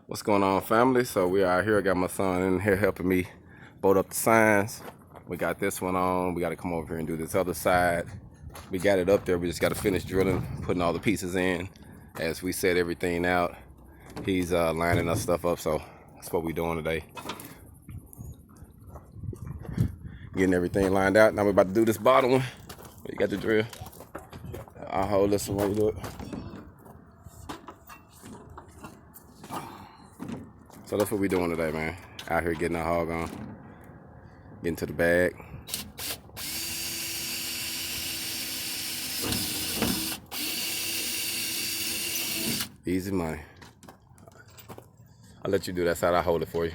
What's going on, family? So we are here. I got my son in here helping me bolt up the signs. We got this one on. We got to come over here and do this other side. We got it up there. We just got to finish drilling, putting all the pieces in as we set everything out. He's lining us stuff up, so that's what we're doing today. Getting everything lined out. Now we're about to do this bottom one. You got the drill. I'll hold this one while you do it. So that's what we're doing today, man. Out here getting our hog on. Getting to the bag. Easy money. I'll let you do that side. I'll hold it for you.